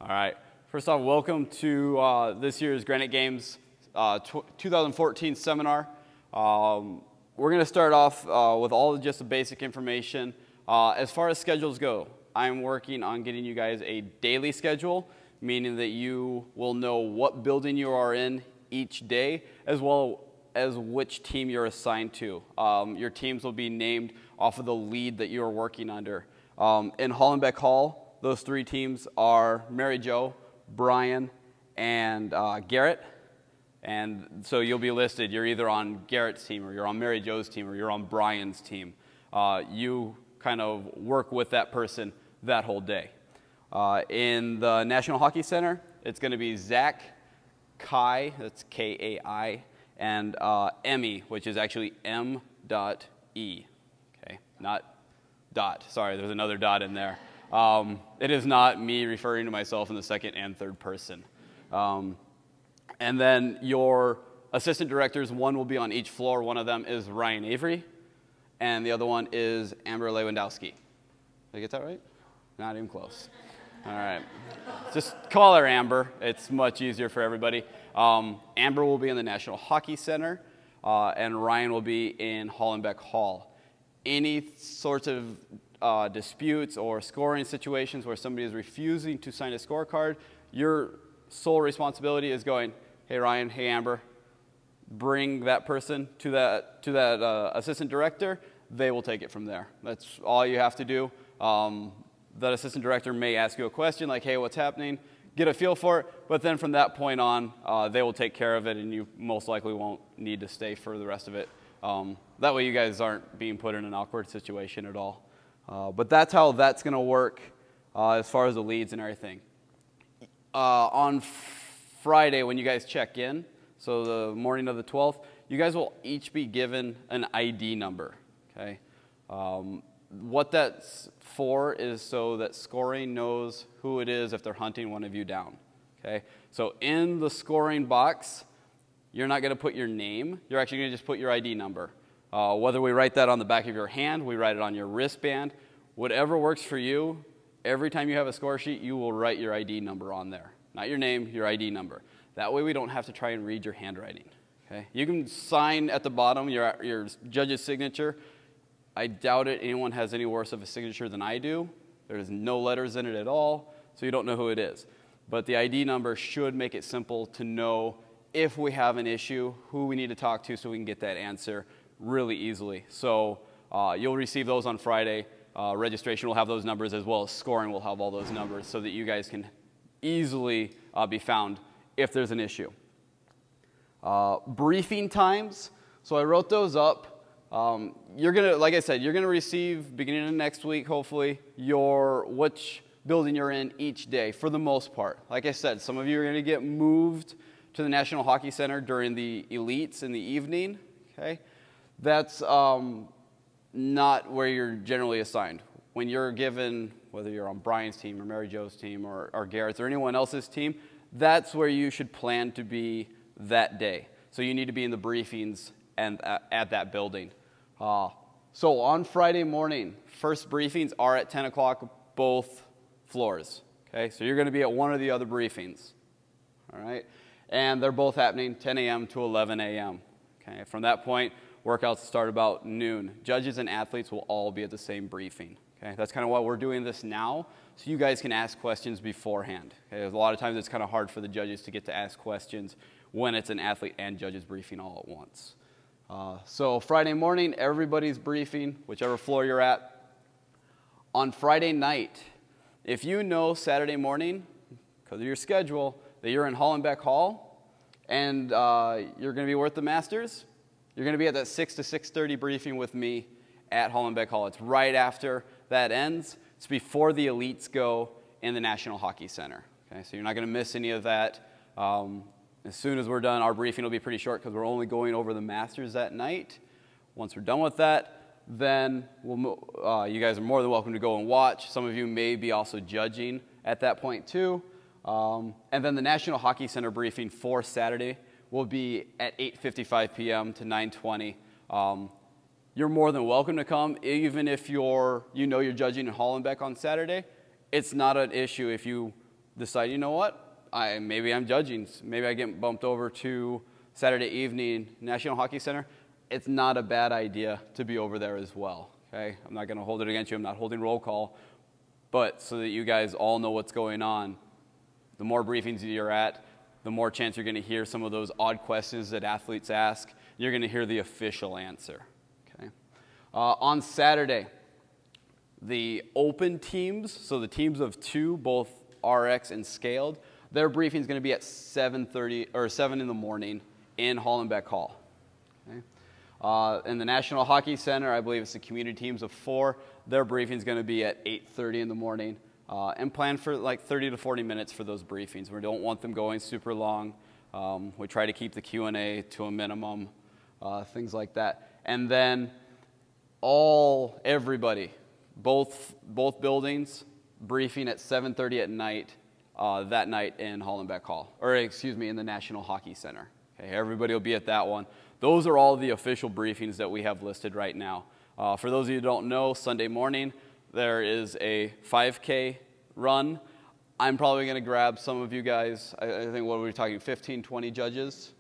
All right. First off, welcome to this year's Granite Games 2014 seminar. We're going to start off with all just the basic information. As far as schedules go, I'm working on getting you guys a daily schedule, meaning that you will know what building you are in each day, as well as which team you're assigned to. Your teams will be named off of the lead that you are working under. In Hollenbeck Hall, those three teams are Mary Jo, Brian, and Garrett. And so you'll be listed. You're either on Garrett's team, or you're on Mary Jo's team, or you're on Brian's team. You kind of work with that person that whole day. In the National Hockey Center, it's going to be Zach, Kai, that's K-A-I, and Emmy, which is actually M.E. Okay, not dot. Sorry, there's another dot in there. It is not me referring to myself in the second and third person. And then your assistant directors, one will be on each floor. One of them is Ryan Avery, and the other one is Amber Lewandowski. Did I get that right? Not even close. All right. Just call her Amber. It's much easier for everybody. Amber will be in the National Hockey Center, and Ryan will be in Hollenbeck Hall. Any sorts of disputes or scoring situations where somebody is refusing to sign a scorecard, your sole responsibility is going, hey Ryan, hey Amber, bring that person to that assistant director. They will take it from there. That's all you have to do. That assistant director may ask you a question like, hey, what's happening? Get a feel for it, but then from that point on, they will take care of it, and you most likely won't need to stay for the rest of it. That way you guys aren't being put in an awkward situation at all. But that's how that's going to work as far as the leads and everything. On Friday when you guys check in, so the morning of the 12th, you guys will each be given an ID number. Okay. What that's for is so that scoring knows who it is if they're hunting one of you down. Okay. So in the scoring box, you're not going to put your name. You're actually going to just put your ID number. Whether we write that on the back of your hand, we write it on your wristband, whatever works for you, every time you have a score sheet, you will write your ID number on there. Not your name, your ID number. That way we don't have to try and read your handwriting. Okay? You can sign at the bottom your judge's signature. I doubt it anyone has any worse of a signature than I do. There's no letters in it at all, so you don't know who it is. But the ID number should make it simple to know if we have an issue, who we need to talk to so we can get that answer really easily. So you'll receive those on Friday. Registration will have those numbers, as well as scoring will have all those numbers, so that you guys can easily be found if there's an issue. Briefing times. So I wrote those up. You're gonna, like I said, you're gonna receive beginning of next week, hopefully, which building you're in each day for the most part. Like I said, some of you are gonna get moved to the National Hockey Center during the elites in the evening. Okay. That's not where you're generally assigned. When you're given, whether you're on Brian's team or Mary Jo's team or Garrett's or anyone else's team, that's where you should plan to be that day. So you need to be in the briefings and at that building. So on Friday morning, first briefings are at 10 o'clock, both floors. Okay, so you're going to be at one or the other briefings. All right, and they're both happening 10 a.m. to 11 a.m. Okay, from that point, workouts start about noon. Judges and athletes will all be at the same briefing. Okay, that's kind of why we're doing this now, so you guys can ask questions beforehand. Okay, a lot of times it's kind of hard for the judges to get to ask questions when it's an athlete and judges briefing all at once. So Friday morning, everybody's briefing, whichever floor you're at. On Friday night, if you know Saturday morning, because of your schedule, that you're in Hollenbeck Hall and you're going to be worth the Masters, you're going to be at that 6 to 6:30 briefing with me at Hollenbeck Hall. It's right after that ends. It's before the elites go in the National Hockey Center. Okay, so you're not going to miss any of that. As soon as we're done, our briefing will be pretty short because we're only going over the Masters that night. Once we're done with that, then you guys are more than welcome to go and watch. Some of you may be also judging at that point too. And then the National Hockey Center briefing for Saturday will be at 8:55 p.m. to 9:20. You're more than welcome to come, even if you're judging in Hollenbeck on Saturday. It's not an issue if you decide, you know what, maybe I'm judging. Maybe I get bumped over to Saturday evening, National Hockey Center. It's not a bad idea to be over there as well, okay? I'm not going to hold it against you. I'm not holding roll call. But so that you guys all know what's going on, the more briefings you're at, the more chance you're going to hear some of those odd questions that athletes ask. You're going to hear the official answer, okay? On Saturday, the open teams, so the teams of 2, both RX and scaled, their briefing is going to be at 7:30 or 7 in the morning in Hollenbeck Hall. Okay? In the National Hockey Center, I believe it's the community teams of 4. Their briefing is going to be at 8:30 in the morning, and plan for like 30 to 40 minutes for those briefings. We don't want them going super long. We try to keep the Q&A to a minimum, things like that. And then everybody, both buildings, briefing at 7:30 at night, that night in Hollenbeck Hall, or excuse me, in the National Hockey Center. Okay, everybody will be at that one. Those are all the official briefings that we have listed right now. For those of you who don't know, Sunday morning there is a 5K run. I'm probably going to grab some of you guys, I think, what were we talking, 15, 20 judges,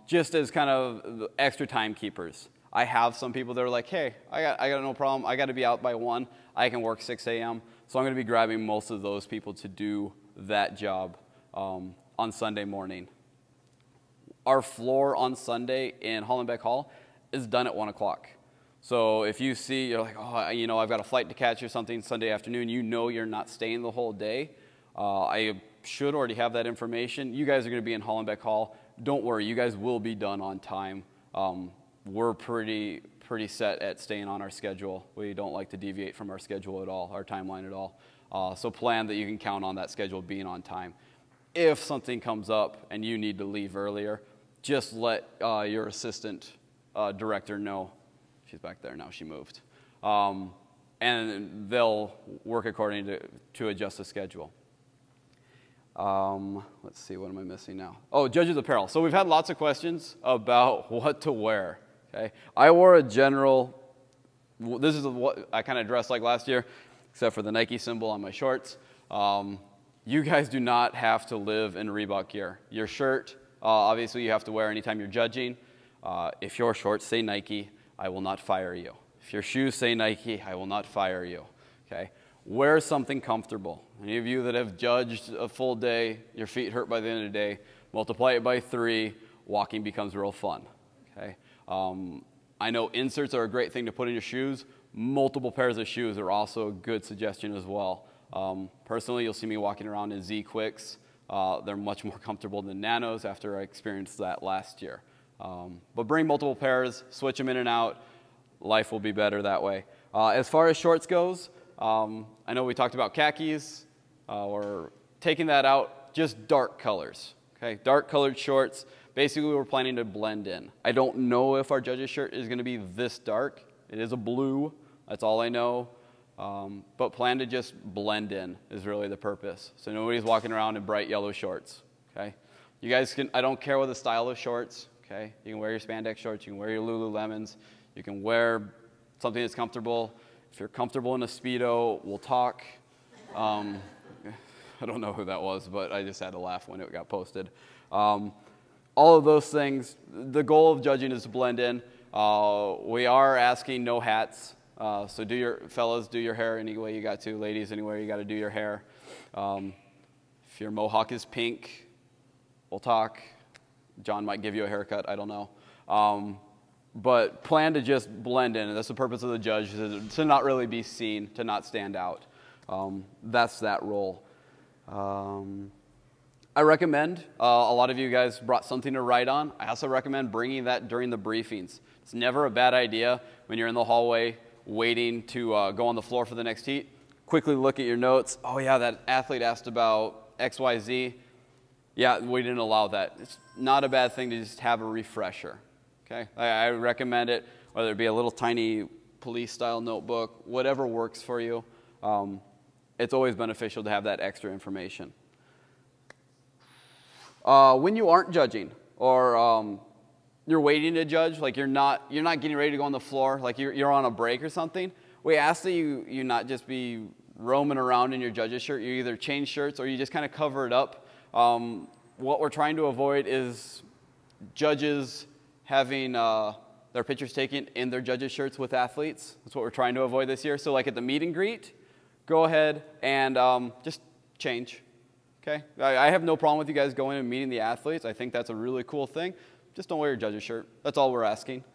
just as kind of the extra timekeepers. I have some people that are like, hey, I got no problem. I got to be out by 1. I can work 6 a.m. So I'm going to be grabbing most of those people to do that job on Sunday morning. Our floor on Sunday in Hollenbeck Hall is done at 1 o'clock. So if you see, you're like, oh, you know, I've got a flight to catch or something Sunday afternoon, you know you're not staying the whole day. I should already have that information. You guys are going to be in Hollenbeck Hall. Don't worry, you guys will be done on time. We're pretty set at staying on our schedule. We don't like to deviate from our schedule at all, our timeline at all. So plan that you can count on that schedule being on time. If something comes up and you need to leave earlier, just let your assistant director know. She's back there now, she moved. And they'll work according to adjust the schedule. Let's see, what am I missing now? Oh, judges' apparel. So we've had lots of questions about what to wear. Okay, I wore a general, this is what I kind of dressed like last year, except for the Nike symbol on my shorts. You guys do not have to live in Reebok gear. Your shirt, obviously you have to wear anytime you're judging. If your shorts say Nike, I will not fire you. If your shoes say Nike, I will not fire you. Okay, wear something comfortable. Any of you that have judged a full day, your feet hurt by the end of the day, multiply it by 3, walking becomes real fun. Okay. I know inserts are a great thing to put in your shoes. Multiple pairs of shoes are also a good suggestion as well. Personally, you'll see me walking around in Z-Quicks. They're much more comfortable than Nanos after I experienced that last year. But bring multiple pairs, switch them in and out. Life will be better that way. As far as shorts goes, I know we talked about khakis. We're taking that out, just dark colors. Okay, dark colored shorts. Basically, we're planning to blend in. I don't know if our judge's shirt is going to be this dark. It is a blue. That's all I know. But plan to just blend in is really the purpose. So nobody's walking around in bright yellow shorts. Okay, you guys can. I don't care what the style of shorts. Okay, you can wear your spandex shorts. You can wear your Lululemons. You can wear something that's comfortable. If you're comfortable in a Speedo, we'll talk. I don't know who that was, but I just had to laugh when it got posted. All of those things, the goal of judging is to blend in. We are asking no hats. So fellas, do your hair any way you got to. Ladies, anywhere you got to do your hair. If your mohawk is pink, we'll talk. John might give you a haircut, I don't know. But plan to just blend in. And that's the purpose of the judge, to not really be seen, to not stand out. That's that role. I recommend, a lot of you guys brought something to write on. I also recommend bringing that during the briefings. It's never a bad idea when you're in the hallway waiting to go on the floor for the next heat. Quickly look at your notes. Oh yeah, that athlete asked about XYZ. Yeah, we didn't allow that. It's not a bad thing to just have a refresher. Okay, I recommend it, whether it be a little tiny police-style notebook, whatever works for you. It's always beneficial to have that extra information. When you aren't judging, or you're waiting to judge, like you're not getting ready to go on the floor, like you're on a break or something, we ask that you not just be roaming around in your judge's shirt. You either change shirts or you just kind of cover it up. What we're trying to avoid is judges having their pictures taken in their judges' shirts with athletes. That's what we're trying to avoid this year. So like at the meet and greet, go ahead and just change. Okay? I have no problem with you guys going and meeting the athletes. I think that's a really cool thing. Just don't wear your judge's shirt. That's all we're asking.